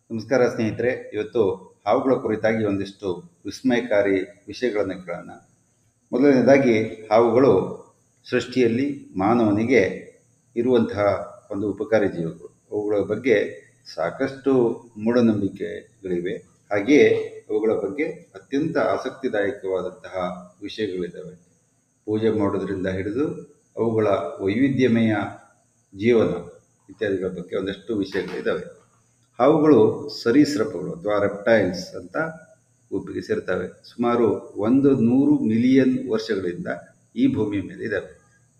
ನಮಸ್ಕಾರ ಸ್ನೇಹಿತರೆ. ಇವತ್ತು ಹಾವುಗಳ ಕುರಿತಾಗಿ ಒಂದಿಷ್ಟು ವಿಸ್ಮಯಕಾರಿ ವಿಷಯಗಳನ್ನು ಕೇಳೋಣ. ಮೊದಲನೇದಾಗಿ, ಹಾವುಗಳು ಸೃಷ್ಟಿಯಲ್ಲಿ ಮಾನವನಿಗೆ ಇರುವಂತಹ ಒಂದು ಉಪಕಾರಿ ಜೀವಿಗಳು. ಅವುಗಳ ಬಗ್ಗೆ ಸಾಕಷ್ಟು ಮೂಢನಂಬಿಕೆಗಳಿವೆ. ಹಾಗೆಯೇ ಅವುಗಳ ಬಗ್ಗೆ ಅತ್ಯಂತ ಆಸಕ್ತಿದಾಯಕವಾದಂತಹ ವಿಷಯಗಳಿದ್ದಾವೆ. ಪೂಜೆ ಮಾಡೋದರಿಂದ ಹಿಡಿದು ಅವುಗಳ ವೈವಿಧ್ಯಮಯ ಜೀವನ ಇತ್ಯಾದಿಗಳ ಬಗ್ಗೆ ಒಂದಷ್ಟು ವಿಷಯಗಳಿದ್ದಾವೆ. ಹಾವುಗಳು ಸರೀಸೃಪಗಳು ಅಥವಾ ರೆಪ್ಟೈಲ್ಸ್ ಅಂತ ಗುಂಪಿಗೆ ಸೇರ್ತವೆ. ಸುಮಾರು 100 ಮಿಲಿಯನ್ ವರ್ಷಗಳಿಂದ ಈ ಭೂಮಿಯ ಮೇಲೆ ಇದ್ದಾವೆ.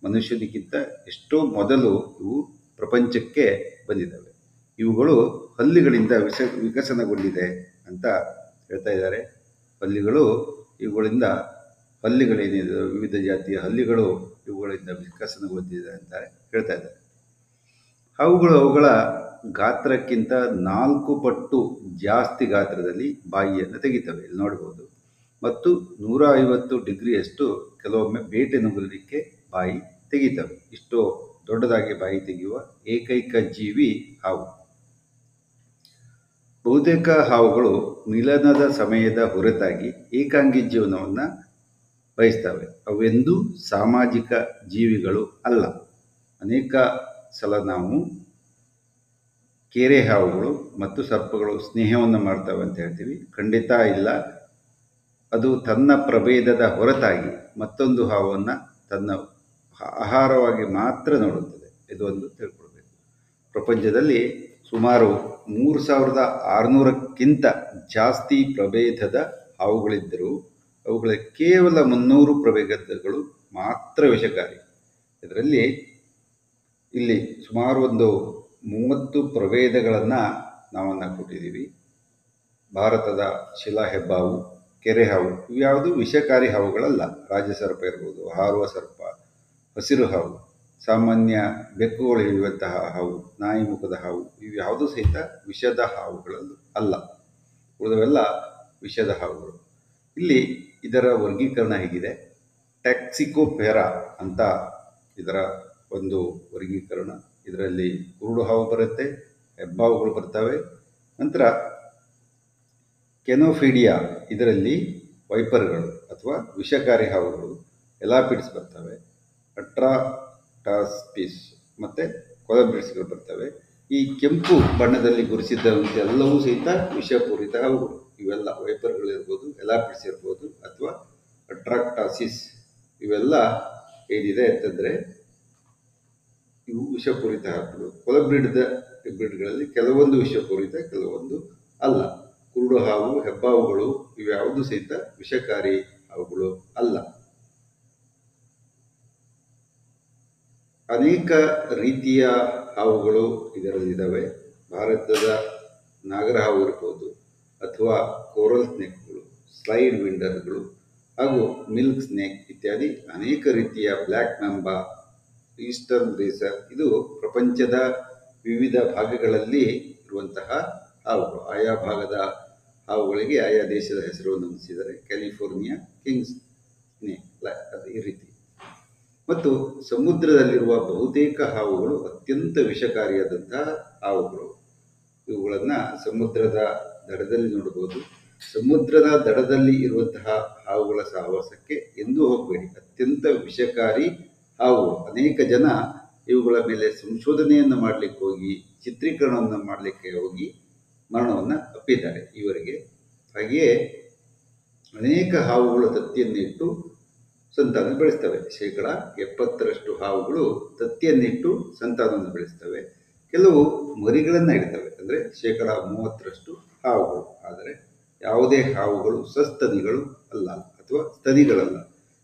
ಮನುಷ್ಯನಿಗಿಂತ ಎಷ್ಟೋ ಮೊದಲು ಇವು ಪ್ರಪಂಚಕ್ಕೆ ಬಂದಿದ್ದಾವೆ. ಇವುಗಳು ಹಲ್ಲಿಗಳಿಂದ ವಿಕಸನಗೊಂಡಿದೆ ಅಂತ ಹೇಳ್ತಾ ಇದ್ದಾರೆ. ಇವುಗಳಿಂದ ಹಲ್ಲಿಗಳೇನಿದೆ, ವಿವಿಧ ಜಾತಿಯ ಹಲ್ಲಿಗಳು ಇವುಗಳಿಂದ ವಿಕಸನಗೊಂಡಿದೆ ಅಂತ ಹೇಳ್ತಾ ಇದ್ದಾರೆ. ಹಾವುಗಳು ಅವುಗಳ ಗಾತ್ರಕ್ಕಿಂತ 4 ಪಟ್ಟು ಜಾಸ್ತಿ ಗಾತ್ರದಲ್ಲಿ ಬಾಯಿಯನ್ನು ತೆಗಿತವೆ, ಇಲ್ಲಿ ನೋಡ್ಬೋದು. ಮತ್ತು 150 ಡಿಗ್ರಿಯಷ್ಟು ಕೆಲವೊಮ್ಮೆ ಬೇಟೆ ನುಗ್ಗಲಿಕ್ಕೆ ಬಾಯಿ ತೆಗಿತವೆ. ಇಷ್ಟು ದೊಡ್ಡದಾಗಿ ಬಾಯಿ ತೆಗೆಯುವ ಏಕೈಕ ಜೀವಿ ಹಾವು. ಬಹುತೇಕ ಹಾವುಗಳು ಮಿಲನದ ಸಮಯದ ಹೊರತಾಗಿ ಏಕಾಂಗಿ ಜೀವನವನ್ನು ಬಯಸ್ತವೆ. ಅವೆಂದೂ ಸಾಮಾಜಿಕ ಜೀವಿಗಳು ಅಲ್ಲ. ಅನೇಕ ಸಲ ನಾವು ಕೇರೆ ಹಾವುಗಳು ಮತ್ತು ಸರ್ಪಗಳು ಸ್ನೇಹವನ್ನು ಮಾಡ್ತವೆ ಅಂತ ಹೇಳ್ತೀವಿ. ಖಂಡಿತ ಇಲ್ಲ. ಅದು ತನ್ನ ಪ್ರಭೇದದ ಹೊರತಾಗಿ ಮತ್ತೊಂದು ಹಾವನ್ನು ತನ್ನ ಆಹಾರವಾಗಿ ಮಾತ್ರ ನೋಡುತ್ತದೆ. ಇದೊಂದು ತಿಳ್ಕೊಳ್ಬೇಕು. ಪ್ರಪಂಚದಲ್ಲಿ ಸುಮಾರು 3600ಕ್ಕಿಂತ ಜಾಸ್ತಿ ಪ್ರಭೇದದ ಹಾವುಗಳಿದ್ದರೂ ಅವುಗಳ ಕೇವಲ 300 ಪ್ರಭೇದಗಳು ಮಾತ್ರ ವಿಷಕಾರಿ. ಇದರಲ್ಲಿ ಇಲ್ಲಿ ಸುಮಾರು ಒಂದು 30 ಪ್ರಭೇದಗಳನ್ನು ನಾವನ್ನು ಕೊಟ್ಟಿದ್ದೀವಿ. ಭಾರತದ ಶಿಲಾ ಹೆಬ್ಬಾವು, ಕೆರೆ ಹಾವು ಇವ್ಯಾವುದು ವಿಷಕಾರಿ ಹಾವುಗಳಲ್ಲ. ರಾಜಸರ್ಪ ಇರ್ಬೋದು, ಹಾರುವ ಸರ್ಪ, ಹಸಿರು ಹಾವು, ಸಾಮಾನ್ಯ ಬೆಕ್ಕುಗಳು ಹಿಡಿಯುವಂತಹ ಹಾವು, ನಾಯಿ ಮುಖದ ಹಾವು ಇವ್ಯಾವುದೂ ಸಹಿತ ವಿಷದ ಹಾವುಗಳಲ್ಲೂ ಅಲ್ಲ. ಉಳಿದವೆಲ್ಲ ವಿಷದ ಹಾವುಗಳು. ಇಲ್ಲಿ ಇದರ ವರ್ಗೀಕರಣ ಹೇಗಿದೆ. ಟ್ಯಾಕ್ಸಿಕೋಪೆರಾ ಅಂತ ಇದರ ಒಂದು ವರ್ಗೀಕರಣ. ಇದರಲ್ಲಿ ಕುರುಡು ಹಾವು ಬರುತ್ತೆ, ಹೆಬ್ಬಾವುಗಳು ಬರ್ತವೆ. ನಂತರ ಕೆನೋಫಿಡಿಯಾ, ಇದರಲ್ಲಿ ವೈಪರ್ಗಳು ಅಥವಾ ವಿಷಕಾರಿ ಹಾವುಗಳು, ಎಲಾಪಿಡ್ಸ್ ಬರ್ತವೆ, ಅಟ್ರಾಟಾಸ್ಪಿಸ್ ಮತ್ತು ಕೊಲಬ್ರಿಡ್ಸ್ಗಳು ಬರ್ತವೆ. ಈ ಕೆಂಪು ಬಣ್ಣದಲ್ಲಿ ಗುರುಸಿದ್ದಂತೆ ಎಲ್ಲವೂ ಸಹಿತ ವಿಷಪೂರಿತ ಹಾವುಗಳು. ಇವೆಲ್ಲ ವೈಪರ್ಗಳಿರ್ಬೋದು, ಎಲಾಪಿಡ್ಸ್ ಇರ್ಬೋದು ಅಥವಾ ಅಟ್ರಾಕ್ಟಾಸಿಸ್ ಇವೆಲ್ಲ ಏನಿದೆ ಅಂತಂದರೆ ಇವು ವಿಷಪೂರಿತ ಹಾವುಗಳು. ಕೊಲಬ್ರಿಡ್ಗಳಲ್ಲಿ ಕೆಲವೊಂದು ವಿಷಪೂರಿತ, ಕೆಲವೊಂದು ಅಲ್ಲ. ಕುರುಡು ಹಾವು, ಹೆಬ್ಬಾವುಗಳು ಇವ್ಯಾವುದು ಸಹಿತ ವಿಷಕಾರಿ ಹಾವುಗಳು ಅಲ್ಲ. ಅನೇಕ ರೀತಿಯ ಹಾವುಗಳು ಇದರಲ್ಲಿದ್ದಾವೆ. ಭಾರತದ ನಾಗರ ಹಾವು ಇರ್ಬೋದು ಅಥವಾ ಕೋರಲ್ ಸ್ನೇಕ್ಗಳು, ಸ್ಲೈಡ್ ವಿಂಡರ್ಗಳು ಹಾಗೂ ಮಿಲ್ಕ್ ಸ್ನೇಕ್ ಇತ್ಯಾದಿ ಅನೇಕ ರೀತಿಯ ಬ್ಲ್ಯಾಕ್ ಮ್ಯಾಂಬಾ, ಈಸ್ಟರ್ನ್ ರೇಸರ್ ಇದು ಪ್ರಪಂಚದ ವಿವಿಧ ಭಾಗಗಳಲ್ಲಿ ಇರುವಂತಹ ಹಾವುಗಳು. ಆಯಾ ಭಾಗದ ಹಾವುಗಳಿಗೆ ಆಯಾ ದೇಶದ ಹೆಸರನ್ನು ಹೊಂದಿಸಿದರೆ ಕ್ಯಾಲಿಫೋರ್ನಿಯಾ ಕಿಂಗ್ಸ್ ಸ್ನೇಕ್ ಈ ರೀತಿ. ಮತ್ತು ಸಮುದ್ರದಲ್ಲಿರುವ ಬಹುತೇಕ ಹಾವುಗಳು ಅತ್ಯಂತ ವಿಷಕಾರಿಯಾದಂತಹ ಹಾವುಗಳು. ಇವುಗಳನ್ನು ಸಮುದ್ರದ ದಡದಲ್ಲಿ ನೋಡಬಹುದು. ಸಮುದ್ರದ ದಡದಲ್ಲಿ ಇರುವಂತಹ ಹಾವುಗಳ ಸಹವಾಸಕ್ಕೆ ಎಂದೂ ಹೋಗಬೇಡಿ. ಅತ್ಯಂತ ವಿಷಕಾರಿ ಹಾವುಗಳು. ಅನೇಕ ಜನ ಇವುಗಳ ಮೇಲೆ ಸಂಶೋಧನೆಯನ್ನು ಮಾಡಲಿಕ್ಕೆ ಹೋಗಿ, ಚಿತ್ರೀಕರಣವನ್ನು ಮಾಡಲಿಕ್ಕೆ ಹೋಗಿ ಮರಣವನ್ನು ಅಪ್ಪಿದ್ದಾರೆ ಈವರೆಗೆ. ಹಾಗೆಯೇ ಅನೇಕ ಹಾವುಗಳು ತತ್ತಿಯನ್ನಿಟ್ಟು ಸಂತಾನ ಬೆಳೆಸ್ತವೆ. 70% ಹಾವುಗಳು ತತ್ತಿಯನ್ನಿಟ್ಟು ಸಂತಾನವನ್ನು ಬೆಳೆಸ್ತವೆ. ಕೆಲವು ಮರಿಗಳನ್ನು ಇಡ್ತವೆ, ಅಂದರೆ 30% ಹಾವುಗಳು. ಆದರೆ ಯಾವುದೇ ಹಾವುಗಳು ಸಸ್ತನಿಗಳು ಅಲ್ಲ ಅಥವಾ ಸ್ತನಿಗಳಲ್ಲ.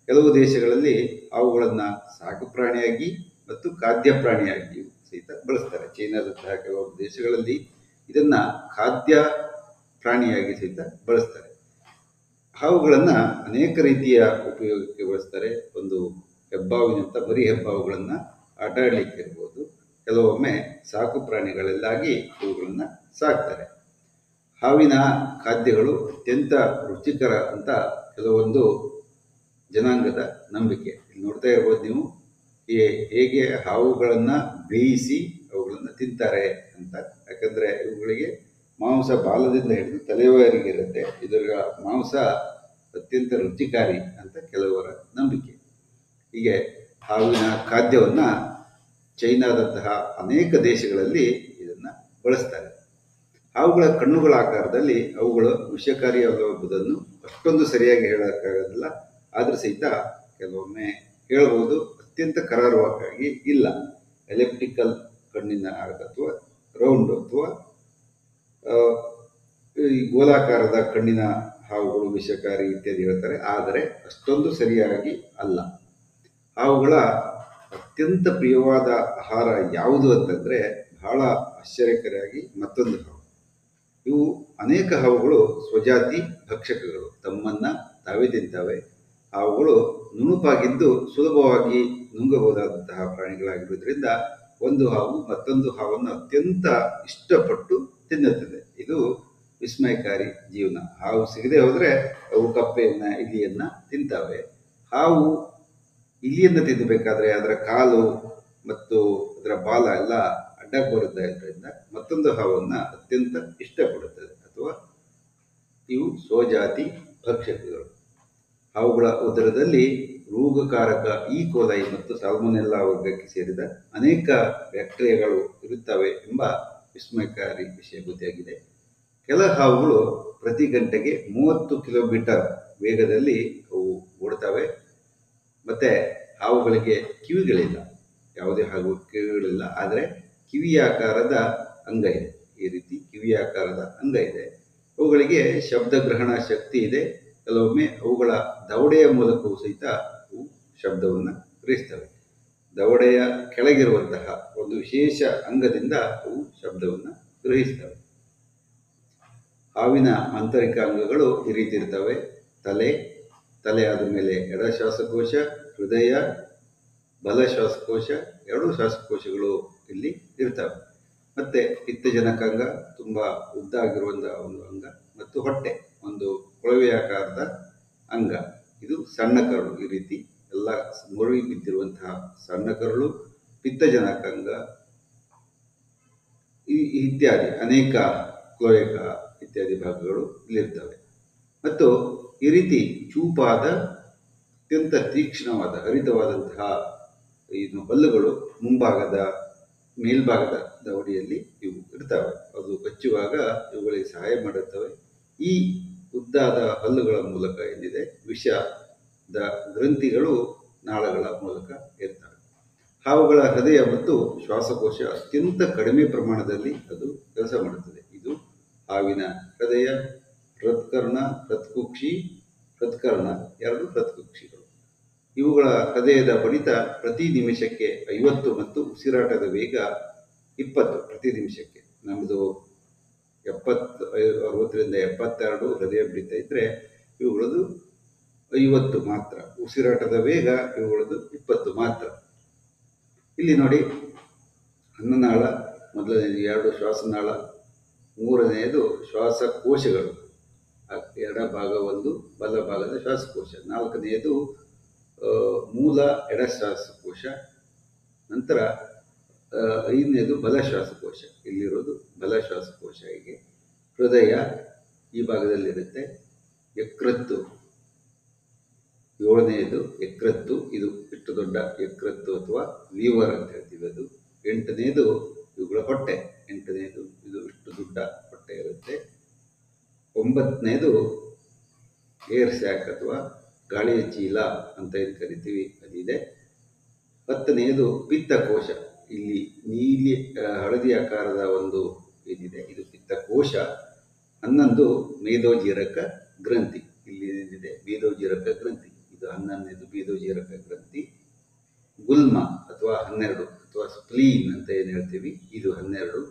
ಕೆಲವು ದೇಶಗಳಲ್ಲಿ ಹಾವುಗಳನ್ನು ಸಾಕು ಪ್ರಾಣಿಯಾಗಿ ಮತ್ತು ಖಾದ್ಯ ಪ್ರಾಣಿಯಾಗಿಯೂ ಸಹಿತ ಬಳಸ್ತಾರೆ. ಚೀನಾದಂತಹ ಕೆಲವು ದೇಶಗಳಲ್ಲಿ ಇದನ್ನು ಖಾದ್ಯ ಪ್ರಾಣಿಯಾಗಿ ಸಹಿತ ಬಳಸ್ತಾರೆ. ಹಾವುಗಳನ್ನು ಅನೇಕ ರೀತಿಯ ಉಪಯೋಗಕ್ಕೆ ಬಳಸ್ತಾರೆ. ಒಂದು ಹೆಬ್ಬಾವಿನಂಥ ಮರಿ ಹೆಬ್ಬಾವುಗಳನ್ನು ಆಟ ಆಡಲಿಕ್ಕೆ ಇರ್ಬೋದು. ಕೆಲವೊಮ್ಮೆ ಸಾಕು ಪ್ರಾಣಿಗಳಲ್ಲಾಗಿ ಇವುಗಳನ್ನು ಸಾಕ್ತಾರೆ. ಹಾವಿನ ಖಾದ್ಯಗಳು ಅತ್ಯಂತ ರುಚಿಕರ ಅಂತ ಕೆಲವೊಂದು ಜನಾಂಗದ ನಂಬಿಕೆ. ಇಲ್ಲಿ ನೋಡ್ತಾ ಇರ್ಬೋದು ನೀವು ಹೇಗೆ ಹಾವುಗಳನ್ನು ಬೇಯಿಸಿ ಅವುಗಳನ್ನು ತಿಂತಾರೆ ಅಂತ. ಯಾಕಂದರೆ ಇವುಗಳಿಗೆ ಮಾಂಸ ಬಾಲದಿಂದ ಹಿಡಿದು ತಲೆಯವರೆಗೆ ಇರುತ್ತೆ. ಇದರ ಮಾಂಸ ಅತ್ಯಂತ ರುಚಿಕಾರಿ ಅಂತ ಕೆಲವರ ನಂಬಿಕೆ. ಹೀಗೆ ಹಾವಿನ ಖಾದ್ಯವನ್ನು ಚೈನಾದಂತಹ ಅನೇಕ ದೇಶಗಳಲ್ಲಿ ಇದನ್ನು ಬಳಸ್ತಾರೆ. ಹಾವುಗಳ ಕಣ್ಣುಗಳ ಆಕಾರದಲ್ಲಿ ಅವುಗಳು ವಿಷಕಾರಿಯಾಗುವುದನ್ನು ಅಷ್ಟೊಂದು ಸರಿಯಾಗಿ ಹೇಳೋಕ್ಕಾಗೋದಿಲ್ಲ. ಆದರೂ ಸಹಿತ ಕೆಲವೊಮ್ಮೆ ಹೇಳ್ಬೋದು, ಅತ್ಯಂತ ಕರಾರುವಾಕ್ಕಾಗಿ ಇಲ್ಲ. ಎಲಿಪ್ಟಿಕಲ್ ಕಣ್ಣಿನ ಅಥವಾ ರೌಂಡ್ ಅಥವಾ ಈ ಗೋಲಾಕಾರದ ಕಣ್ಣಿನ ಹಾವುಗಳು ವಿಷಕಾರಿ ಇತ್ಯಾದಿ ಹೇಳ್ತಾರೆ, ಆದರೆ ಅಷ್ಟೊಂದು ಸರಿಯಾಗಿ ಅಲ್ಲ. ಹಾವುಗಳ ಅತ್ಯಂತ ಪ್ರಿಯವಾದ ಆಹಾರ ಯಾವುದು ಅಂತಂದರೆ ಬಹಳ ಆಶ್ಚರ್ಯಕರವಾಗಿ ಮತ್ತೊಂದು ಹಾವು. ಇವು ಅನೇಕ ಹಾವುಗಳು ಸ್ವಜಾತಿ ಭಕ್ಷಕಗಳು, ತಮ್ಮನ್ನು ತಾವೇ ತಿಂತವೆ. ಹಾವುಗಳು ನುಣುಪಾಗಿದ್ದು ಸುಲಭವಾಗಿ ನುಂಗಬಹುದಾದಂತಹ ಪ್ರಾಣಿಗಳಾಗಿರುವುದರಿಂದ ಒಂದು ಹಾವು ಮತ್ತೊಂದು ಹಾವನ್ನು ಅತ್ಯಂತ ಇಷ್ಟಪಟ್ಟು ತಿನ್ನುತ್ತದೆ. ಇದು ವಿಸ್ಮಯಕಾರಿ ಜೀವನ. ಹಾವು ಸಿಗದೆ ಹೋದರೆ ಅವು ಕಪ್ಪೆಯನ್ನು ಇಲಿಯನ್ನು ತಿಂತವೆ. ಹಾವು ಇಲಿಯನ್ನು ತಿನ್ನಬೇಕಾದ್ರೆ ಅದರ ಕಾಲು ಮತ್ತು ಅದರ ಬಾಲ ಎಲ್ಲ ಅಡ್ಡಕ್ಕೆ ಬರುವುದರಿಂದ ಮತ್ತೊಂದು ಹಾವನ್ನು ಅತ್ಯಂತ ಇಷ್ಟಪಡುತ್ತದೆ. ಅಥವಾ ಇವು ಸ್ವಜಾತಿ ಭಕ್ಷಕಗಳು. ಹಾವುಗಳ ಉದರದಲ್ಲಿ ರೋಗಕಾರಕ ಈ ಕೋಲೈ ಮತ್ತು ಸಾಲ್ಮೊನೆಲ್ಲಾ ವರ್ಗಕ್ಕೆ ಸೇರಿದ ಅನೇಕ ಬ್ಯಾಕ್ಟೀರಿಯಾಗಳು ಇರುತ್ತವೆ ಎಂಬ ವಿಸ್ಮಯಕಾರಿ ವಿಷಯ ಗೊತ್ತಾಗಿದೆ. ಕೆಲ ಹಾವುಗಳು ಪ್ರತಿ ಗಂಟೆಗೆ 30 ಕಿಲೋಮೀಟರ್ ವೇಗದಲ್ಲಿ ಅವು ಓಡ್ತವೆ. ಮತ್ತು ಹಾವುಗಳಿಗೆ ಕಿವಿಗಳಿಲ್ಲ, ಯಾವುದೇ ಹಾವು ಕಿವಿಗಳಿಲ್ಲ, ಆದರೆ ಕಿವಿಯಾಕಾರದ ಅಂಗ ಇದೆ. ಈ ರೀತಿ ಕಿವಿಯಾಕಾರದ ಅಂಗ ಇದೆ. ಅವುಗಳಿಗೆ ಶಬ್ದಗ್ರಹಣ ಶಕ್ತಿ ಇದೆ. ಕೆಲವೊಮ್ಮೆ ಅವುಗಳ ದವಡೆಯ ಮೂಲಕವೂ ಸಹಿತ ಅವು ಶಬ್ದವನ್ನು ಗ್ರಹಿಸ್ತವೆ. ದವಡೆಯ ಕೆಳಗಿರುವಂತಹ ಒಂದು ವಿಶೇಷ ಅಂಗದಿಂದ ಅವು ಶಬ್ದವನ್ನು ಗ್ರಹಿಸ್ತವೆ. ಹಾವಿನ ಆಂತರಿಕ ಅಂಗಗಳು ಈ ರೀತಿ ಇರ್ತವೆ. ತಲೆ ಆದ ಮೇಲೆ ಎಡ ಶ್ವಾಸಕೋಶ, ಹೃದಯ, ಬಲ ಶ್ವಾಸಕೋಶ, ಎರಡೂ ಶ್ವಾಸಕೋಶಗಳು ಇಲ್ಲಿ ಇರ್ತವೆ. ಮತ್ತು ಪಿತ್ತಜನಕಾಂಗ, ತುಂಬ ಉದ್ದ ಆಗಿರುವಂತಹ ಒಂದು ಅಂಗ, ಮತ್ತು ಹೊಟ್ಟೆ ಒಂದು ಕೊಳವೆಯಾಕಾರದ ಅಂಗ. ಇದು ಸಣ್ಣ ಕರಳು. ಈ ರೀತಿ ಎಲ್ಲ ಮುರುಳಿ ಬಿದ್ದಿರುವಂತಹ ಸಣ್ಣ ಕರಳು, ಪಿತ್ತಜನಕಾಂಗ ಇತ್ಯಾದಿ ಅನೇಕ ಕ್ಲೋಯಕ ಇತ್ಯಾದಿ ಭಾಗಗಳು ಇಲ್ಲಿರ್ತವೆ. ಮತ್ತು ಈ ರೀತಿ ಚೂಪಾದ ಅತ್ಯಂತ ತೀಕ್ಷ್ಣವಾದ ಹರಿತವಾದಂತಹ ಹಲ್ಲುಗಳು ಮುಂಭಾಗದ ಮೇಲ್ಭಾಗದ ದವಡಿಯಲ್ಲಿ ಇವು ಇರ್ತವೆ. ಅದು ಕಚ್ಚುವಾಗ ಇವುಗಳಿಗೆ ಸಹಾಯ ಮಾಡುತ್ತವೆ. ಈ ಉದ್ದಾದ ಹಲ್ಲುಗಳ ಮೂಲಕ ಏನಿದೆ ವಿಷದ ಗ್ರಂಥಿಗಳು ನಾಳಗಳ ಮೂಲಕ ಇರ್ತವೆ. ಹಾವುಗಳ ಹೃದಯ ಮತ್ತು ಶ್ವಾಸಕೋಶ ಅತ್ಯಂತ ಕಡಿಮೆ ಪ್ರಮಾಣದಲ್ಲಿ ಅದು ಕೆಲಸ ಮಾಡುತ್ತದೆ. ಇದು ಹಾವಿನ ಹೃದಯ, ಹೃತ್ಕರ್ಣ, ಹೃತ್ಕರ್ಣ ಎರಡು ಹೃತ್ಕುಕ್ಷಿಗಳು. ಇವುಗಳ ಹೃದಯದ ಬಡಿತ ಪ್ರತಿ ನಿಮಿಷಕ್ಕೆ 50 ಮತ್ತು ಉಸಿರಾಟದ ವೇಗ 20 ಪ್ರತಿ ನಿಮಿಷಕ್ಕೆ. ನಮ್ಮದು 60ರಿಂದ 72 ಹೃದಯ ಬಡಿತ ಇದ್ದರೆ ಇವುಗಳದು 50 ಮಾತ್ರ. ಉಸಿರಾಟದ ವೇಗ ಇವುಗಳದು 20 ಮಾತ್ರ. ಇಲ್ಲಿ ನೋಡಿ, ಅನ್ನನಾಳ ಮೊದಲನೇದು, 2 ಶ್ವಾಸನಾಳ, 3ನೇದು ಶ್ವಾಸಕೋಶಗಳು, ಎಡ ಭಾಗ 1, ಬಲ ಭಾಗದ ಶ್ವಾಸಕೋಶ, 4ನೇದು ಮೂಲ ಎಡ ಶ್ವಾಸಕೋಶ, ನಂತರ 5ನೇದು ಬಲ ಶ್ವಾಸಕೋಶ. ಇಲ್ಲಿರೋದು ಬಲ ಶ್ವಾಸಕೋಶ. ಹೀಗೆ ಹೃದಯ ಈ ಭಾಗದಲ್ಲಿರುತ್ತೆ. ಯಕೃತ್ತು 7ನೇದು ಯಕೃತ್ತು. ಇದು ಇಷ್ಟು ದೊಡ್ಡ ಯಕೃತ್ತು ಅಥವಾ ಲೀವರ್ ಅಂತ ಹೇಳ್ತೀವಿ. ಅದು 8ನೇದು ಇವುಗಳ ಹೊಟ್ಟೆ. 8ನೇದು ಇದು ಇಷ್ಟು ದೊಡ್ಡ ಹೊಟ್ಟೆ ಇರುತ್ತೆ. 9ನೇದು ಏರ್ ಸ್ಯಾಕ್ ಅಥವಾ ಗಾಳಿಯ ಚೀಲ ಅಂತ ಏನು ಕರಿತೀವಿ, ಅದಿದೆ. 10ನೇದು ಪಿತ್ತಕೋಶ. ಇಲ್ಲಿ ನೀಲಿ ಹಳದಿ ಆಕಾರದ ಒಂದು ಏನಿದೆ ಇದು ಪಿತ್ತಕೋಶ. 11 ಮೇದೋಜೀರಕ ಗ್ರಂಥಿ. ಇಲ್ಲಿ ಏನಿದೆ ಮೇದೋಜೀರಕ ಗ್ರಂಥಿ. ಇದು 11ನೇದು ಮೇದೋಜೀರಕ ಗ್ರಂಥಿ. ಗುಲ್ಮ ಅಥವಾ 12 ಅಥವಾ ಸ್ಪ್ಲೀನ್ ಅಂತ ಏನು ಹೇಳ್ತೀವಿ, ಇದು 12.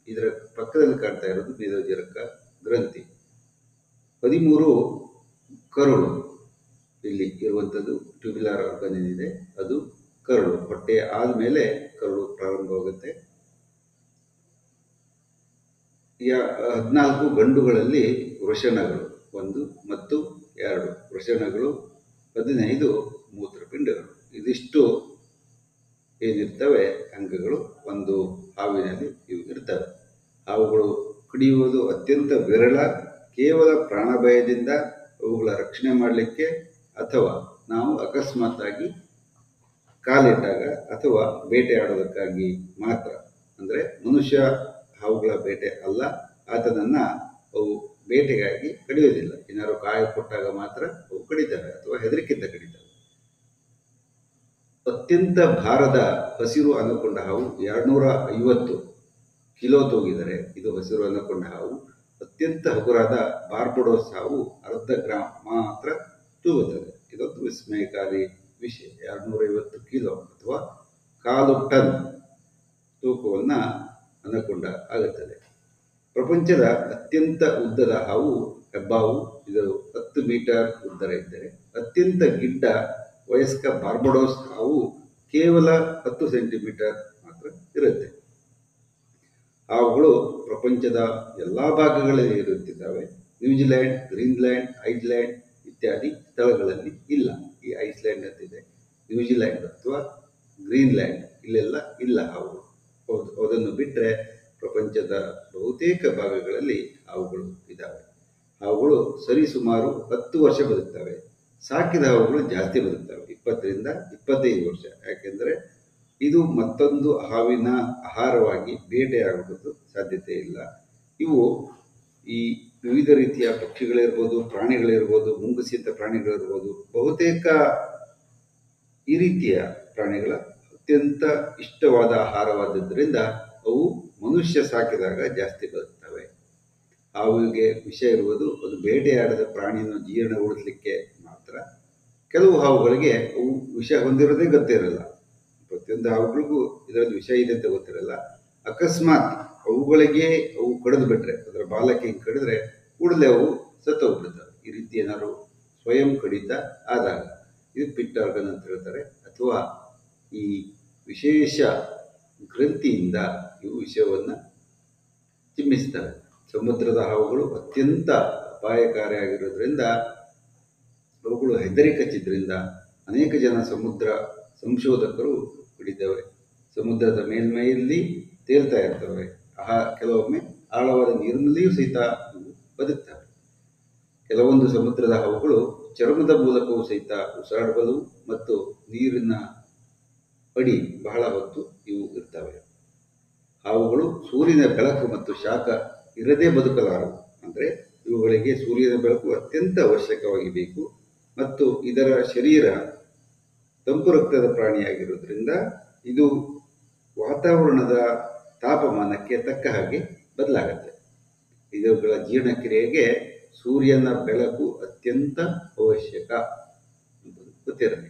ಇದರ ಪಕ್ಕದಲ್ಲಿ ಕಾಣ್ತಾ ಇರೋದು ಮೇದೋಜೀರಕ ಗ್ರಂಥಿ. 13 ಕರುಳು. ಇಲ್ಲಿ ಇರುವಂಥದ್ದು ಟ್ಯೂಬ್ಯುಲರ್ ಆರ್ಗನ್ ಏನಿದೆ ಅದು ಕರುಳು. ಹೊಟ್ಟೆ ಆದಮೇಲೆ ಕರುಳು ಪ್ರಾರಂಭವಾಗುತ್ತೆ. 14 ಗಂಡುಗಳಲ್ಲಿ ವೃಷಣಗಳು, 1 ಮತ್ತು 2 ವೃಷಣಗಳು. 15 ಮೂತ್ರಪಿಂಡಗಳು. ಇದಿಷ್ಟು ಏನಿರ್ತವೆ ಅಂಗಗಳು ಒಂದು ಹಾವಿನಲ್ಲಿ ಇವು ಇರ್ತವೆ. ಹಾವುಗಳು ಕಡಿಯುವುದು ಅತ್ಯಂತ ವಿರಳ. ಕೇವಲ ಪ್ರಾಣಭಯದಿಂದ ಅವುಗಳ ರಕ್ಷಣೆ ಮಾಡಲಿಕ್ಕೆ ಅಥವಾ ನಾವು ಅಕಸ್ಮಾತ್ತಾಗಿ ಕಾಲಿಟ್ಟಾಗ ಅಥವಾ ಬೇಟೆಯಾಡೋದಕ್ಕಾಗಿ ಮಾತ್ರ. ಅಂದರೆ ಮನುಷ್ಯ ಹಾವುಗಳ ಬೇಟೆ ಅಲ್ಲ, ಆತನನ್ನು ಅವು ಬೇಟೆಗಾಗಿ ಕಡಿಯೋದಿಲ್ಲ. ಏನಾದ್ರು ಗಾಯ ಕೊಟ್ಟಾಗ ಮಾತ್ರ ಅವು ಕಡಿತವೆ ಅಥವಾ ಹೆದರಿಕೆಯಿಂದ ಕಡಿತವೆ. ಅತ್ಯಂತ ಭಾರದ ಹಸಿರು ಅನಕೊಂಡ ಹಾವು 250 ಕಿಲೋ ತೂಗಿದರೆ ಇದು ಹಸಿರು ಅನಕೊಂಡ ಹಾವು. ಅತ್ಯಂತ ಹಗುರಾದ ಬಾರ್ಬಡೋಸ್ ಹಾವು 1/2 ಗ್ರಾಂ ಮಾತ್ರ ತೂಗುತ್ತದೆ. ಇದೊಂದು ವಿಸ್ಮಯಕಾರಿ ವಿಷಯ. 250 ಕಿಲೋ ಅಥವಾ 1/4 ಟನ್ ತೂಕವನ್ನು ಅನಕೊಂಡ ಆಗುತ್ತದೆ. ಪ್ರಪಂಚದ ಅತ್ಯಂತ ಉದ್ದದ ಹಾವು ಹೆಬ್ಬಾವು. ಇದು 10 ಮೀಟರ್ ಉದ್ದ ಇದ್ದರೆ ಅತ್ಯಂತ ಗಿಡ್ಡ ವಯಸ್ಕ ಬಾರ್ಬಡೋಸ್ ಹಾವು ಕೇವಲ 10 ಸೆಂಟಿಮೀಟರ್ ಮಾತ್ರ ಇರುತ್ತೆ. ಹಾವುಗಳು ಪ್ರಪಂಚದ ಎಲ್ಲ ಭಾಗಗಳಲ್ಲಿ ಇರುತ್ತಿದ್ದಾವೆ. ನ್ಯೂಜಿಲ್ಯಾಂಡ್, ಗ್ರೀನ್ಲ್ಯಾಂಡ್, ಐಸ್ಲ್ಯಾಂಡ್ ಇತ್ಯಾದಿ ಸ್ಥಳಗಳಲ್ಲಿ ಇಲ್ಲ. ಈ ಐಸ್ಲ್ಯಾಂಡ್ ಅಂತಿದೆ, ನ್ಯೂಜಿಲ್ಯಾಂಡ್ ಅಥವಾ ಗ್ರೀನ್ಲ್ಯಾಂಡ್ ಇಲ್ಲೆಲ್ಲ ಇಲ್ಲ ಹಾವುಗಳು. ಅದನ್ನು ಬಿಟ್ಟರೆ ಪ್ರಪಂಚದ ಬಹುತೇಕ ಭಾಗಗಳಲ್ಲಿ ಹಾವುಗಳು ಇದ್ದಾವೆ. ಹಾವುಗಳು ಸರಿಸುಮಾರು 10 ವರ್ಷ ಬದುಕ್ತವೆ. ಸಾಕಿದ ಹಾವುಗಳು ಜಾಸ್ತಿ ಬದುಕ್ತವೆ, 20 ರಿಂದ 25 ವರ್ಷ. ಯಾಕೆಂದರೆ ಇದು ಮತ್ತೊಂದು ಹಾವಿನ ಆಹಾರವಾಗಿ ಬೇಟೆಯಾಗುವುದು ಸಾಧ್ಯತೆ ಇಲ್ಲ. ಇವು ಈ ವಿವಿಧ ರೀತಿಯ ಪಕ್ಷಿಗಳಿರ್ಬೋದು, ಪ್ರಾಣಿಗಳಿರ್ಬೋದು, ಮುಂಗುಸಿಯಂಥ ಪ್ರಾಣಿಗಳಿರ್ಬೋದು, ಬಹುತೇಕ ಈ ರೀತಿಯ ಪ್ರಾಣಿಗಳ ಅತ್ಯಂತ ಇಷ್ಟವಾದ ಆಹಾರವಾದ್ದರಿಂದ ಅವು ಮನುಷ್ಯ ಸಾಕಿದಾಗ ಜಾಸ್ತಿ ಬದುಕ್ತವೆ. ಹಾವಿಗೆ ವಿಷ ಇರುವುದು ಅದು ಬೇಟೆಯಾಡದ ಪ್ರಾಣಿಯನ್ನು ಜೀರ್ಣಗೊಳಿಸಲಿಕ್ಕೆ ಮಾತ್ರ. ಕೆಲವು ಹಾವುಗಳಿಗೆ ಅವು ವಿಷ ಹೊಂದಿರೋದೇ ಗೊತ್ತಿರಲ್ಲ. ಪ್ರತಿಯೊಂದು ಹಾವುಗಳಿಗೂ ಇದರಲ್ಲಿ ವಿಷ ಇದೆ ಅಂತ ಗೊತ್ತಿರಲ್ಲ. ಅಕಸ್ಮಾತ್ ಅವುಗಳಿಗೆ ಅವು ಕಡಿದು ಬಿಟ್ರೆ, ಅದರ ಬಾಲಕ್ಕೆ ಹಿಂಗೆ ಕಡಿದ್ರೆ ಕೂಡಲೇ ಅವು ಸತ್ತೋಗ್ಬಿಡ್ತವೆ. ಈ ರೀತಿ ಏನಾದ್ರು ಸ್ವಯಂ ಕಡಿತ ಆದಾಗ ಇದು ಪಿಟ್ ಆರ್ಗನ್ ಅಂತ ಹೇಳ್ತಾರೆ. ಅಥವಾ ಈ ವಿಶೇಷ ಗ್ರಂಥಿಯಿಂದ ಇವು ವಿಷವನ್ನು ಚಿಮ್ಮಿಸ್ತವೆ. ಸಮುದ್ರದ ಹಾವುಗಳು ಅತ್ಯಂತ ಅಪಾಯಕಾರಿಯಾಗಿರೋದ್ರಿಂದ ಅವುಗಳು ಹೆದರಿ ಕಚ್ಚಿದ್ರಿಂದ ಅನೇಕ ಜನ ಸಮುದ್ರ ಸಂಶೋಧಕರು ಹಿಡಿದವೆ. ಸಮುದ್ರದ ಮೇಲ್ಮೈಯಲ್ಲಿ ತೇಲ್ತಾ ಇರ್ತವೆ. ಕೆಲವೊಮ್ಮೆ ಆಳವಾದ ನೀರಿನಲ್ಲಿಯೂ ಸಹಿತ ಬದುಕ್ತವೆ. ಕೆಲವೊಂದು ಸಮುದ್ರದ ಹಾವುಗಳು ಚರ್ಮದ ಮೂಲಕವೂ ಸಹಿತ ಉಸಿರಾಡಬಲ್ಲವು ಮತ್ತು ನೀರಿನ ಅಡಿ ಬಹಳ ಹೊತ್ತು ಇವು ಇರ್ತವೆ. ಹಾವುಗಳು ಸೂರ್ಯನ ಬೆಳಕು ಮತ್ತು ಶಾಖ ಇರದೇ ಬದುಕಲಾರವು. ಅಂದರೆ ಇವುಗಳಿಗೆ ಸೂರ್ಯನ ಬೆಳಕು ಅತ್ಯಂತ ಅವಶ್ಯಕವಾಗಿ ಬೇಕು ಮತ್ತು ಇದರ ಶರೀರ ತಂಪು ರಕ್ತದ ಪ್ರಾಣಿಯಾಗಿರೋದ್ರಿಂದ ಇದು ವಾತಾವರಣದ ತಾಪಮಾನಕ್ಕೆ ತಕ್ಕ ಹಾಗೆ ಬದಲಾಗುತ್ತೆ. ಇವುಗಳ ಜೀರ್ಣಕ್ರಿಯೆಗೆ ಸೂರ್ಯನ ಬೆಳಕು ಅತ್ಯಂತ ಅವಶ್ಯಕ ಗೊತ್ತಿರಲಿ.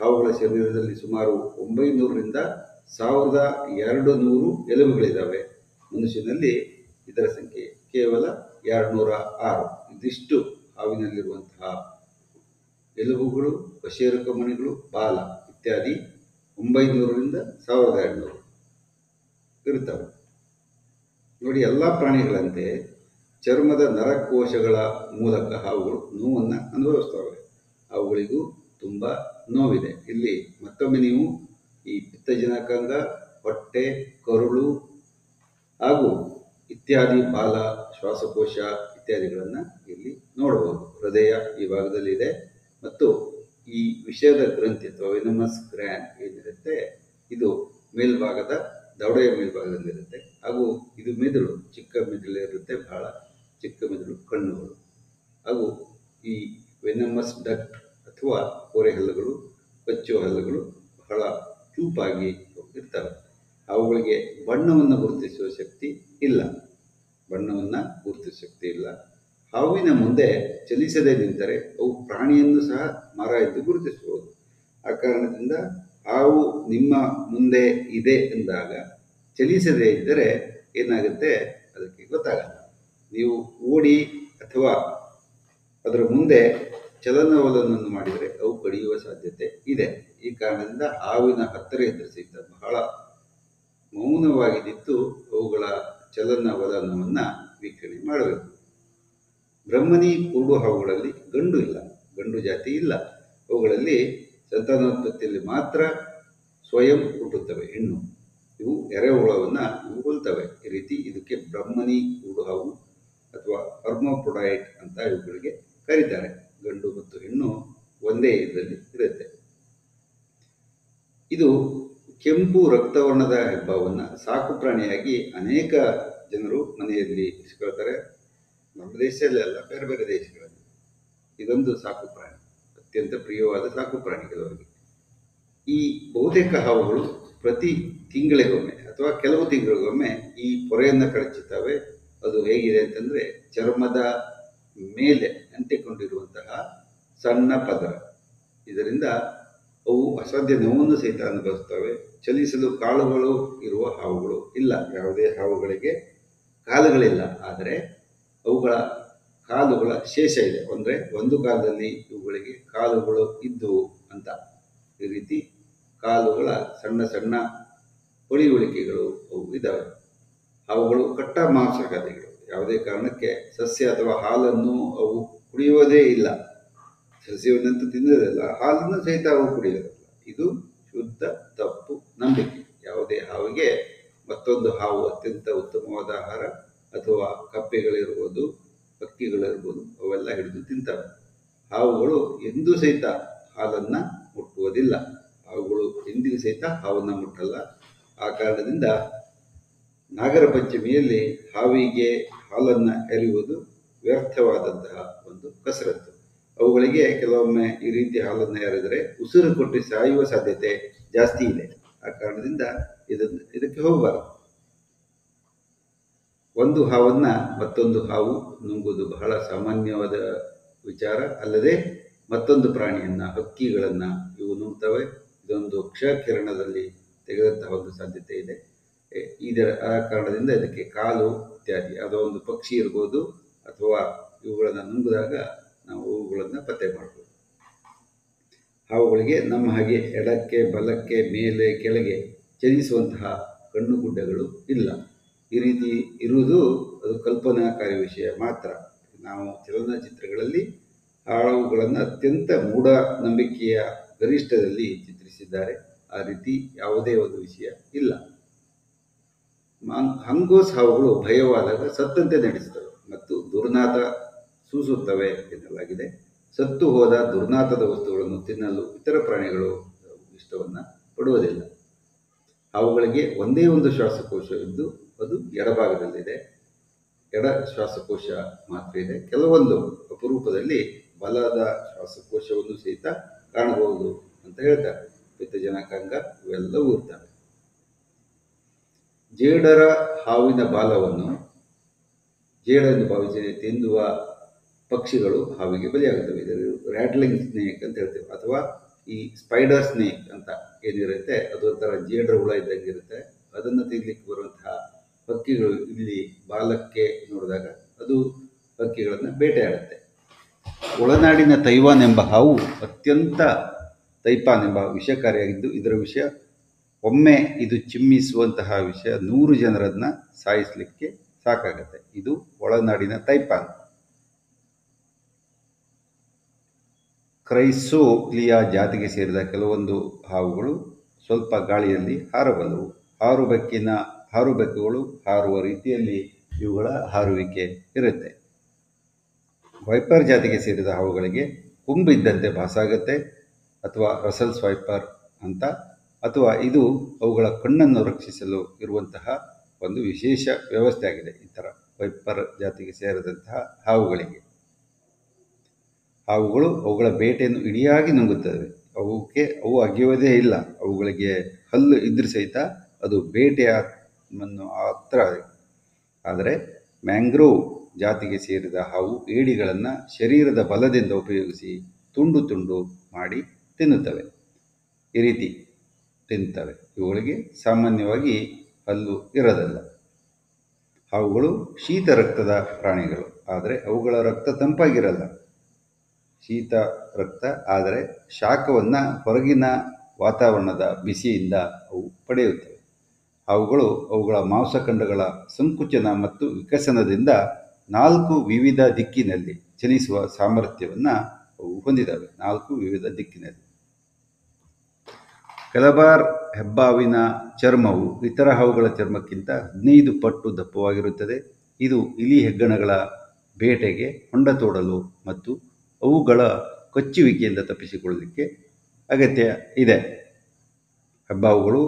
ಹಾವುಗಳ ಶರೀರದಲ್ಲಿ ಸುಮಾರು 900 ರಿಂದ 1200 ಎಲುಬುಗಳಿದ್ದಾವೆ. ಮನುಷ್ಯನಲ್ಲಿ ಇದರ ಸಂಖ್ಯೆ ಕೇವಲ 206. ಇದಿಷ್ಟು ಹಾವಿನಲ್ಲಿರುವಂತಹ ಎಲುಬುಗಳು, ಕಶೇರುಕ ಮಣಿಗಳು, ಬಾಲ ಇತ್ಯಾದಿ 900 ರಿಂದ 1200 ಇರುತ್ತವೆ. ನೋಡಿ, ಎಲ್ಲ ಪ್ರಾಣಿಗಳಂತೆ ಚರ್ಮದ ನರಕೋಶಗಳ ಮೂಲಕ ಹಾವುಗಳು ನೋವನ್ನು ಅನುಭವಿಸ್ತವೆ. ಅವುಗಳಿಗೂ ತುಂಬ ನೋವಿದೆ. ಇಲ್ಲಿ ಮತ್ತೊಮ್ಮೆ ನೀವು ಈ ಪಿತ್ತಜನಕಾಂಗ, ಹೊಟ್ಟೆ, ಕರುಳು ಹಾಗೂ ಇತ್ಯಾದಿ ಬಾಲ, ಶ್ವಾಸಕೋಶ ಇತ್ಯಾದಿಗಳನ್ನು ಇಲ್ಲಿ ನೋಡಬಹುದು. ಹೃದಯ ಈ ಭಾಗದಲ್ಲಿ ಇದೆ ಮತ್ತು ಈ ವಿಷದ ಗ್ರಂಥಿ ಅಥವಾ ವೆನಮಸ್ ಗ್ರ್ಯಾಂಡ್ ಏನಿರುತ್ತೆ ಇದು ಮೇಲ್ಭಾಗದ ದವಡೆಯ ಮೇಲ್ಭಾಗದಲ್ಲಿರುತ್ತೆ. ಹಾಗೂ ಇದು ಮೆದುಳು, ಚಿಕ್ಕ ಮೆದುಳು ಇರುತ್ತೆ, ಬಹಳ ಚಿಕ್ಕ ಮೆದುಳು, ಕಣ್ಣುಗಳು. ಹಾಗೂ ಈ ವೆನಮಸ್ ಡಕ್ಟ್ ಅಥವಾ ಕೋರೆ ಹಲ್ಲುಗಳು, ಕಚ್ಚುವ ಹಲ್ಲುಗಳು ಬಹಳ ಚೂಪಾಗಿ ಇರ್ತವೆ. ಅವುಗಳಿಗೆ ಬಣ್ಣವನ್ನು ಗುರುತಿಸುವ ಶಕ್ತಿ ಇಲ್ಲ. ಹಾವಿನ ಮುಂದೆ ಚಲಿಸದೇ ನಿಂತರೆ ಅವು ಪ್ರಾಣಿಯನ್ನು ಸಹ ಮರ ಎಂದು ಗುರುತಿಸಬಹುದು. ಆ ಕಾರಣದಿಂದ ಹಾವು ನಿಮ್ಮ ಮುಂದೆ ಇದೆ ಎಂದಾಗ ಚಲಿಸದೇ ಇದ್ದರೆ ಏನಾಗುತ್ತೆ ಅದಕ್ಕೆ ಗೊತ್ತಾಗಲ್ಲ. ನೀವು ಓಡಿ ಅಥವಾ ಅದರ ಮುಂದೆ ಚಲನವಲನವನ್ನು ಮಾಡಿದರೆ ಅವು ಕಡಿಯುವ ಸಾಧ್ಯತೆ ಇದೆ. ಈ ಕಾರಣದಿಂದ ಹಾವಿನ ಹತ್ತಿರ ಇದ್ದರೆ ಸಹಿತ ಬಹಳ ಮೌನವಾಗಿ ನಿಂತು ಅವುಗಳ ಚಲನವಲನವನ್ನು ವೀಕ್ಷಣೆ ಮಾಡಬೇಕು. ಬ್ರಹ್ಮನಿ ಕುರುಡು ಹಾವುಗಳಲ್ಲಿ ಗಂಡು ಜಾತಿ ಇಲ್ಲ. ಅವುಗಳಲ್ಲಿ ಸಂತಾನೋತ್ಪತ್ತಿಯಲ್ಲಿ ಮಾತ್ರ ಸ್ವಯಂ ಹುಟ್ಟುತ್ತವೆ ಹೆಣ್ಣು. ಇವು ಎರೆಹುಳವನ್ನು ಇವು ಹೋಲ್ತವೆ. ಈ ರೀತಿ ಇದಕ್ಕೆ ಬ್ರಹ್ಮನಿ ಗೂಡು ಹಾವು ಅಥವಾ ಹರ್ಮೋಪ್ರೊಡೈಟ್ ಅಂತ ಇವುಗಳಿಗೆ ಕರೀತಾರೆ. ಗಂಡು ಮತ್ತು ಹೆಣ್ಣು ಒಂದೇ ಇದರಲ್ಲಿ ಇರುತ್ತೆ. ಇದು ಕೆಂಪು ರಕ್ತವರ್ಣದ ಹೆಬ್ಬಾವನ್ನು ಸಾಕು ಪ್ರಾಣಿಯಾಗಿ ಅನೇಕ ಜನರು ಮನೆಯಲ್ಲಿ ಇಸ್ಕೊಳ್ತಾರೆ. ನಮ್ಮ ದೇಶದಲ್ಲಿ ಅಲ್ಲ, ಬೇರೆ ಬೇರೆ ದೇಶಗಳಲ್ಲಿ ಇದೊಂದು ಸಾಕು ಪ್ರಾಣಿ, ಅತ್ಯಂತ ಪ್ರಿಯವಾದ ಸಾಕು ಪ್ರಾಣಿ ಕೆಲವರಿಗೆ. ಈ ಬಹುತೇಕ ಹಾವುಗಳು ಪ್ರತಿ ತಿಂಗಳಿಗೊಮ್ಮೆ ಅಥವಾ ಕೆಲವು ತಿಂಗಳಿಗೊಮ್ಮೆ ಈ ಪೊರೆಯನ್ನು ಕಳಚುತ್ತವೆ. ಅದು ಹೇಗಿದೆ ಅಂತಂದರೆ, ಚರ್ಮದ ಮೇಲೆ ಅಂಟಿಕೊಂಡಿರುವಂತಹ ಸಣ್ಣ ಪದರ. ಇದರಿಂದ ಅವು ಅಸಾಧ್ಯ ನೋವನ್ನು ಸಹಿತ ಅನುಭವಿಸ್ತವೆ. ಚಲಿಸಲು ಕಾಲುಗಳು ಇರುವ ಹಾವುಗಳು ಇಲ್ಲ. ಯಾವುದೇ ಹಾವುಗಳಿಗೆ ಕಾಲುಗಳಿಲ್ಲ, ಆದರೆ ಅವುಗಳ ಕಾಲುಗಳ ಶೇಷ ಇದೆ. ಅಂದರೆ ಒಂದು ಕಾಲದಲ್ಲಿ ಇವುಗಳಿಗೆ ಕಾಲುಗಳು ಇದ್ದವು ಅಂತ. ಈ ರೀತಿ ಕಾಲುಗಳ ಸಣ್ಣ ಸಣ್ಣ ಉಳಿಕೆಗಳು ಅವು ಇದ್ದಾವೆ. ಅವುಗಳು ಕಟ್ಟ ಮಾಂಸಖಾದಿಗಳು. ಯಾವುದೇ ಕಾರಣಕ್ಕೆ ಸಸ್ಯ ಅಥವಾ ಹಾಲನ್ನು ಅವು ಕುಡಿಯುವುದೇ ಇಲ್ಲ. ಸಸ್ಯವನ್ನಂತೂ ತಿನ್ನೋದಿಲ್ಲ, ಹಾಲನ್ನು ಸಹಿತ ಅವು ಕುಡಿಯೋದಿಲ್ಲ. ಇದು ಶುದ್ಧ ತಪ್ಪು ನಂಬಿಕೆ. ಯಾವುದೇ ಹಾವಿಗೆ ಮತ್ತೊಂದು ಹಾವು ಅತ್ಯಂತ ಉತ್ತಮವಾದ ಆಹಾರ, ಅಥವಾ ಕಪ್ಪೆಗಳಿರ್ಬೋದು, ಹಕ್ಕಿಗಳಿರ್ಬೋದು, ಅವೆಲ್ಲ ಹಿಡಿದು ತಿಂತವೆ. ಹಾವುಗಳು ಎಂದೂ ಸಹಿತ ಹಾಲನ್ನು ಮುಟ್ಟುವುದಿಲ್ಲ. ಹಾವುಗಳು ಎಂದಿಗೂ ಸಹಿತ ಹಾವನ್ನು ಮುಟ್ಟಲ್ಲ. ಆ ಕಾರಣದಿಂದ ನಾಗರ ಪಂಚಮಿಯಲ್ಲಿ ಹಾವಿಗೆ ಹಾಲನ್ನು ಎರೆಯುವುದು ವ್ಯರ್ಥವಾದಂತಹ ಒಂದು ಕಸರತ್ತು. ಅವುಗಳಿಗೆ ಕೆಲವೊಮ್ಮೆ ಈ ರೀತಿ ಹಾಲನ್ನು ಎರೆದರೆ ಉಸಿರು ಕೊಟ್ಟು ಸಾಯುವ ಸಾಧ್ಯತೆ ಜಾಸ್ತಿ ಇದೆ. ಆ ಕಾರಣದಿಂದ ಇದಕ್ಕೆ ಹೋಗಬಾರದು. ಒಂದು ಹಾವನ್ನು ಮತ್ತೊಂದು ಹಾವು ನುಂಗುವುದು ಬಹಳ ಸಾಮಾನ್ಯವಾದ ವಿಚಾರ. ಅಲ್ಲದೆ ಮತ್ತೊಂದು ಪ್ರಾಣಿಯನ್ನು, ಹಕ್ಕಿಗಳನ್ನು ಇವು ನುಂಗ್ತವೆ. ಇದೊಂದು ಕ್ಷಕಿರಣದಲ್ಲಿ ತೆಗೆದಂತಹ ಒಂದು ಸಾಧ್ಯತೆ ಇದೆ. ಆ ಕಾರಣದಿಂದ ಇದಕ್ಕೆ ಕಾಲು ಇತ್ಯಾದಿ ಯಾವುದೋ ಒಂದು ಪಕ್ಷಿ ಇರ್ಬೋದು, ಅಥವಾ ಇವುಗಳನ್ನು ನುಂಗಿದಾಗ ನಾವು ಅವುಗಳನ್ನು ಪತ್ತೆ ಮಾಡ್ಬೋದು. ಹಾವುಗಳಿಗೆ ನಮ್ಮ ಹಾಗೆ ಎಡಕ್ಕೆ ಬಲಕ್ಕೆ ಮೇಲೆ ಕೆಳಗೆ ಚಲಿಸುವಂತಹ ಕಣ್ಣುಗುಡ್ಡೆಗಳು ಇಲ್ಲ. ಈ ರೀತಿ ಇರುವುದು ಅದು ಕಲ್ಪನಾಕಾರಿ ವಿಷಯ ಮಾತ್ರ. ನಾವು ಚಲನಚಿತ್ರಗಳಲ್ಲಿ ಹಾವುಗಳನ್ನು ಅತ್ಯಂತ ಮೂಢನಂಬಿಕೆಯ ಗರಿಷ್ಠದಲ್ಲಿ ಚಿತ್ರಿಸಿದ್ದಾರೆ. ಆ ರೀತಿ ಯಾವುದೇ ಒಂದು ವಿಷಯ ಇಲ್ಲ. ಹಂಗೋಸ್ ಹಾವುಗಳು ಭಯವಾದಾಗ ಸತ್ತಂತೆ ನಡೆಸುತ್ತವೆ ಮತ್ತು ದುರ್ನಾತ ಸೂಸುತ್ತವೆ ಎನ್ನಲಾಗಿದೆ. ಸತ್ತು ಹೋದ ದುರ್ನಾತದ ವಸ್ತುಗಳನ್ನು ತಿನ್ನಲು ಇತರ ಪ್ರಾಣಿಗಳು ಇಷ್ಟವನ್ನು ಪಡುವುದಿಲ್ಲ. ಅವುಗಳಿಗೆ ಒಂದೇ ಒಂದು ಶ್ವಾಸಕೋಶ ಇದ್ದು ಅದು ಎಡಭಾಗದಲ್ಲಿದೆ. ಎಡ ಶ್ವಾಸಕೋಶ ಮಾತ್ರ ಇದೆ. ಕೆಲವೊಂದು ಅಪರೂಪದಲ್ಲಿ ಬಲದ ಶ್ವಾಸಕೋಶವನ್ನು ಸಹಿತ ಕಾಣಬಹುದು ಅಂತ ಹೇಳ್ತಾರೆ. ಪಿತ್ತಜನಕಾಂಗ ಇವೆಲ್ಲವೂ ಇರ್ತವೆ. ಜೇಡರ ಹಾವಿನ ಬಾಲವನ್ನು ಜೇಡನ್ನು ಭಾವಿಸಿ ತಿನ್ನುವ ಪಕ್ಷಿಗಳು ಹಾವಿಗೆ ಬಲಿಯಾಗುತ್ತವೆ. ಇದರಲ್ಲಿ ರ್ಯಾಟ್ಲಿಂಗ್ ಸ್ನೇಕ್ ಅಂತ ಹೇಳ್ತೇವೆ, ಅಥವಾ ಈ ಸ್ಪೈಡರ್ ಸ್ನೇಕ್ ಅಂತ ಏನಿರುತ್ತೆ, ಅದು ಒಂಥರ ಜೇಡರ ಹುಳ ಇದ್ದಂಗೆ ಇರುತ್ತೆ. ಅದನ್ನು ತಿನ್ನಲಿಕ್ಕೆ ಬರುವಂತಹ ಹಕ್ಕಿಗಳು ಇಲ್ಲಿ ಬಾಲಕ್ಕೆ ನೋಡಿದಾಗ ಅದು ಹಕ್ಕಿಗಳನ್ನು ಬೇಟೆಯಾಡುತ್ತೆ. ಒಳನಾಡಿನ ತೈವಾನ್ ಎಂಬ ಹಾವು ಅತ್ಯಂತ ತೈಪಾನ್ ಎಂಬ ವಿಷಕಾರಿಯಾಗಿದ್ದು, ಇದರ ವಿಷ ಒಮ್ಮೆ ಇದು ಚಿಮ್ಮಿಸುವಂತಹ ವಿಷ 100 ಜನರನ್ನು ಸಾಯಿಸಲಿಕ್ಕೆ ಸಾಕಾಗತ್ತೆ. ಇದು ಒಳನಾಡಿನ ತೈಪಾನ್. ಕ್ರೈಸೋಕ್ಲಿಯಾ ಜಾತಿಗೆ ಸೇರಿದ ಕೆಲವೊಂದು ಹಾವುಗಳು ಸ್ವಲ್ಪ ಗಾಳಿಯಲ್ಲಿ ಹಾರಬಲ್ಲವು. ಹಾರುಬೆಕ್ಕುಗಳು ಹಾರುವ ರೀತಿಯಲ್ಲಿ ಇವುಗಳ ಹಾರುವಿಕೆ ಇರುತ್ತೆ. ವೈಪರ್ ಜಾತಿಗೆ ಸೇರಿದ ಹಾವುಗಳಿಗೆ ಕೊಂಬು ಇದ್ದಂತೆ ಭಾಸಾಗತ್ತೆ, ಅಥವಾ ರಸಲ್ಸ್ ವೈಪರ್ ಅಂತ. ಅಥವಾ ಇದು ಅವುಗಳ ಕಣ್ಣನ್ನು ರಕ್ಷಿಸಲು ಇರುವಂತಹ ಒಂದು ವಿಶೇಷ ವ್ಯವಸ್ಥೆ ಆಗಿದೆ ಈ ಥರ ವೈಪರ್ ಜಾತಿಗೆ ಸೇರಿದಂತಹ ಹಾವುಗಳಿಗೆ. ಹಾವುಗಳು ಅವುಗಳ ಬೇಟೆಯನ್ನು ಇಡಿಯಾಗಿ ನುಂಗುತ್ತವೆ. ಅವು ಅಗೆಯುವುದೇ ಇಲ್ಲ. ಅವುಗಳಿಗೆ ಹಲ್ಲು ಇದ್ರೂ ಸಹಿತ ಅದು ಬೇಟೆಯನ್ನು ಹತ್ರ. ಆದರೆ ಮ್ಯಾಂಗ್ರೋವ್ ಜಾತಿಗೆ ಸೇರಿದ ಹಾವು ಏಡಿಗಳನ್ನು ಶರೀರದ ಬಲದಿಂದ ಉಪಯೋಗಿಸಿ ತುಂಡು ತುಂಡು ಮಾಡಿ ತಿನ್ನುತ್ತವೆ. ಈ ರೀತಿ ತಿಂತವೆ. ಇವುಗಳಿಗೆ ಸಾಮಾನ್ಯವಾಗಿ ಹಲ್ಲು ಇರೋದಿಲ್ಲ. ಹಾವುಗಳು ಶೀತ ರಕ್ತದ ಪ್ರಾಣಿಗಳು, ಆದರೆ ಅವುಗಳ ರಕ್ತ ತಂಪಾಗಿರಲ್ಲ. ಶೀತ ರಕ್ತ, ಆದರೆ ಶಾಖವನ್ನು ಹೊರಗಿನ ವಾತಾವರಣದ ಬಿಸಿಯಿಂದ ಅವು ಪಡೆಯುತ್ತವೆ. ಅವುಗಳು ಅವುಗಳ ಮಾಂಸಖಂಡಗಳ ಸಂಕುಚನ ಮತ್ತು ವಿಕಸನದಿಂದ 4 ವಿವಿಧ ದಿಕ್ಕಿನಲ್ಲಿ ಚಲಿಸುವ ಸಾಮರ್ಥ್ಯವನ್ನು ಅವು ಹೊಂದಿದ್ದಾವೆ. 4 ವಿವಿಧ ದಿಕ್ಕಿನಲ್ಲಿ. ಕೆಲಬಾರ್ ಹೆಬ್ಬಾವಿನ ಚರ್ಮವು ಇತರ ಹಾವುಗಳ ಚರ್ಮಕ್ಕಿಂತ 15 ಪಟ್ಟು ದಪ್ಪವಾಗಿರುತ್ತದೆ. ಇದು ಇಲಿ ಹೆಗ್ಗಣಗಳ ಬೇಟೆಗೆ ಹೊಂಡ ತೋಡಲು ಮತ್ತು ಅವುಗಳ ಕಚ್ಚುವಿಕೆಯಿಂದ ತಪ್ಪಿಸಿಕೊಳ್ಳಲಿಕ್ಕೆ ಅಗತ್ಯ ಇದೆ. ಹೆಬ್ಬಾವುಗಳು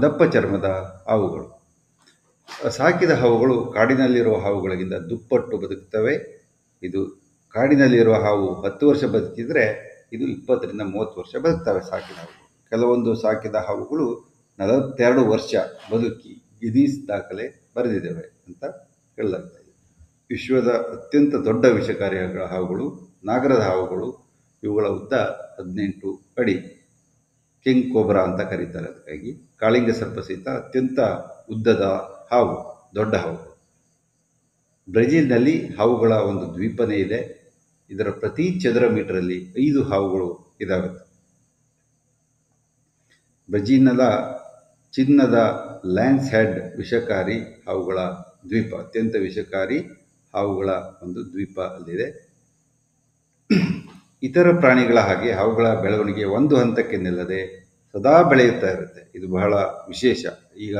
ದಪ್ಪ ಚರ್ಮದ ಹಾವುಗಳು. ಸಾಕಿದ ಹಾವುಗಳು ಕಾಡಿನಲ್ಲಿರುವ ಹಾವುಗಳಿಗಿಂತ ದುಪ್ಪಟ್ಟು ಬದುಕುತ್ತವೆ. ಇದು ಕಾಡಿನಲ್ಲಿರುವ ಹಾವು 10 ವರ್ಷ ಬದುಕಿದರೆ ಇದು 20 ರಿಂದ 30 ವರ್ಷ ಬದುಕ್ತವೆ ಸಾಕಿದ ಹಾವು. ಕೆಲವೊಂದು ಸಾಕಿದ ಹಾವುಗಳು 42 ವರ್ಷ ಬದುಕಿ ಗಿನ್ನೀಸ್ ದಾಖಲೆ ಬರೆದಿದ್ದಾವೆ ಅಂತ ಹೇಳಲಾಗ್ತದೆ. ವಿಶ್ವದ ಅತ್ಯಂತ ದೊಡ್ಡ ವಿಷಕಾರಿ ಹಾವುಗಳು ನಾಗರದ ಹಾವುಗಳು. ಇವುಗಳ ಉದ್ದ 18 ಅಡಿ. ಕಿಂಗ್ ಕೋಬ್ರಾ ಅಂತ ಕರೀತಾರೆ. ಅದಕ್ಕಾಗಿ ಕಾಳಿಂಗ ಸರ್ಪ ಸಹಿತ ಅತ್ಯಂತ ಉದ್ದದ ಹಾವು, ದೊಡ್ಡ ಹಾವು. ಬ್ರೆಜಿಲ್ನಲ್ಲಿ ಹಾವುಗಳ ಒಂದು ದ್ವೀಪನೇ ಇದೆ. ಇದರ ಪ್ರತಿ ಚದರ ಮೀಟರಲ್ಲಿ 5 ಹಾವುಗಳು ಇದಾವೆ. ಬ್ರೆಜಿಲ್ನ ಚಿನ್ನದ ಲ್ಯಾನ್ಸ್ ಹೆಡ್ ವಿಷಕಾರಿ ಹಾವುಗಳ ದ್ವೀಪ, ಅತ್ಯಂತ ವಿಷಕಾರಿ ಹಾವುಗಳ ಒಂದು ದ್ವೀಪ ಅಲ್ಲಿದೆ. ಇತರ ಪ್ರಾಣಿಗಳ ಹಾಗೆ ಹಾವುಗಳ ಬೆಳವಣಿಗೆ ಒಂದು ಹಂತಕ್ಕೆ ನಿಲ್ಲದೆ ಸದಾ ಬೆಳೆಯುತ್ತಾ ಇರುತ್ತೆ. ಇದು ಬಹಳ ವಿಶೇಷ. ಈಗ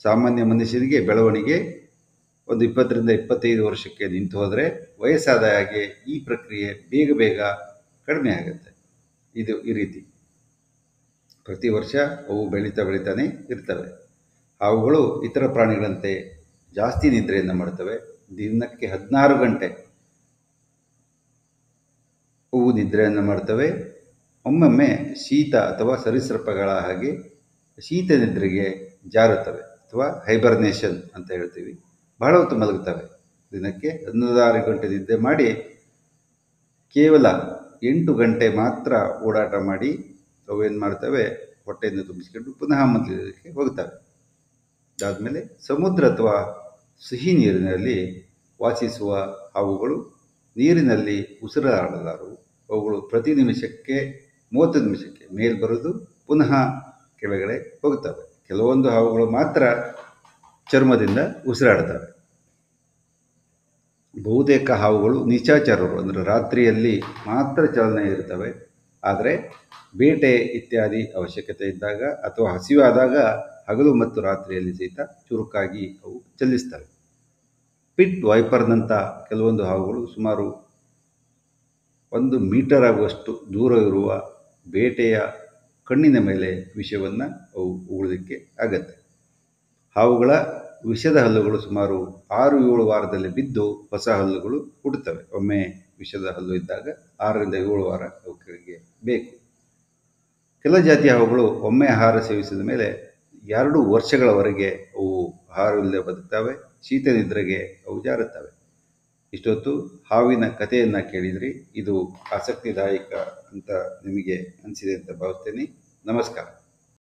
ಸಾಮಾನ್ಯ ಮನುಷ್ಯನಿಗೆ ಬೆಳವಣಿಗೆ ಒಂದು 20 ರಿಂದ 25 ವರ್ಷಕ್ಕೆ ನಿಂತು ಹೋದರೆ, ವಯಸ್ಸಾದ ಹಾಗೆ ಈ ಪ್ರಕ್ರಿಯೆ ಬೇಗ ಕಡಿಮೆ ಆಗುತ್ತೆ. ಇದು ಈ ರೀತಿ ಪ್ರತಿ ವರ್ಷ ಅವು ಬೆಳೀತಾನೆ ಇರ್ತವೆ. ಹಾವುಗಳು ಇತರ ಪ್ರಾಣಿಗಳಂತೆ ಜಾಸ್ತಿ ನಿದ್ರೆಯನ್ನು ಮಾಡ್ತವೆ. ದಿನಕ್ಕೆ 16 ಗಂಟೆ ಅವು ನಿದ್ರೆಯನ್ನು ಮಾಡ್ತವೆ. ಒಮ್ಮೊಮ್ಮೆ ಶೀತ ಅಥವಾ ಸರೀಸೃಪಗಳ ಹಾಗೆ ಶೀತ ನಿದ್ರೆಗೆ ಜಾರುತ್ತವೆ ಅಥವಾ ಹೈಬರ್ನೇಷನ್ ಅಂತ ಹೇಳ್ತೀವಿ. ಬಹಳ ಹೊತ್ತು ಮಲಗುತ್ತವೆ. ದಿನಕ್ಕೆ 16 ಗಂಟೆ ನಿದ್ದೆ ಮಾಡಿ ಕೇವಲ 8 ಗಂಟೆ ಮಾತ್ರ ಓಡಾಟ ಮಾಡಿ ಅವೇನು ಮಾಡ್ತವೆ, ಹೊಟ್ಟೆಯನ್ನು ತುಂಬಿಸಿಕೊಂಡು ಪುನಃ ಮಲಗಲಿಕ್ಕೆ ಹೋಗ್ತವೆ. ಅದಾದಮೇಲೆ ಸಮುದ್ರ ಅಥವಾ ಸಿಹಿ ನೀರಿನಲ್ಲಿ ವಾಸಿಸುವ ಹಾವುಗಳು ನೀರಿನಲ್ಲಿ ಉಸಿರಾಡಲಾರವು. ಅವುಗಳು ಪ್ರತಿ ನಿಮಿಷಕ್ಕೆ 30 ನಿಮಿಷಕ್ಕೆ ಮೇಲೆ ಬರೋದು, ಪುನಃ ಕೆಳಗಡೆ ಹೋಗುತ್ತವೆ. ಕೆಲವೊಂದು ಹಾವುಗಳು ಮಾತ್ರ ಚರ್ಮದಿಂದ ಉಸಿರಾಡ್ತವೆ. ಬಹುತೇಕ ಹಾವುಗಳು ನಿಶಾಚರರು, ಅಂದರೆ ರಾತ್ರಿಯಲ್ಲಿ ಮಾತ್ರ ಚಲನೆ ಇರ್ತವೆ. ಆದರೆ ಬೇಟೆ ಇತ್ಯಾದಿ ಅವಶ್ಯಕತೆ ಇದ್ದಾಗ ಅಥವಾ ಹಸಿವಾದಾಗ ಹಗಲು ಮತ್ತು ರಾತ್ರಿಯಲ್ಲಿ ಸಹಿತ ಚುರುಕಾಗಿ ಅವು ಚಲಿಸ್ತವೆ. ಪಿಟ್ ವೈಪರ್ನಂಥ ಕೆಲವೊಂದು ಹಾವುಗಳು ಸುಮಾರು 1 ಮೀಟರ್ ಆಗುವಷ್ಟು ದೂರ ಇರುವ ಬೇಟೆಯ ಕಣ್ಣಿನ ಮೇಲೆ ವಿಷವನ್ನು ಅವು ಉಗುಳಲಿಕ್ಕೆ ಆಗತ್ತೆ. ಹಾವುಗಳ ವಿಷದ ಹಲ್ಲುಗಳು ಸುಮಾರು 6-7 ವಾರದಲ್ಲಿ ಬಿದ್ದು ಹೊಸ ಹಲ್ಲುಗಳು ಹುಟ್ಟುತ್ತವೆ. ಒಮ್ಮೆ ವಿಷದ ಹಲ್ಲು ಇದ್ದಾಗ 6 ರಿಂದ 7 ವಾರ ಅವುಗಳಿಗೆ ಬೇಕು. ಕೆಲ ಜಾತಿಯ ಹಾವುಗಳು ಒಮ್ಮೆ ಆಹಾರ ಸೇವಿಸಿದ ಮೇಲೆ 2 ವರ್ಷಗಳವರೆಗೆ ಅವು ಆಹಾರವಿಲ್ಲದೆ ಬದುಕ್ತವೆ. ಶೀತ ನಿದ್ರೆಗೆ ಅವು ಜಾರುತ್ತವೆ. ಇಷ್ಟೊತ್ತು ಹಾವಿನ ಕಥೆಯನ್ನು ಕೇಳಿದ್ರಿ. ಇದು ಆಸಕ್ತಿದಾಯಕ ಅಂತ ನಿಮಗೆ ಅನಿಸಿದೆ ಅಂತ ಭಾವಿಸ್ತೇನೆ. ನಮಸ್ಕಾರ.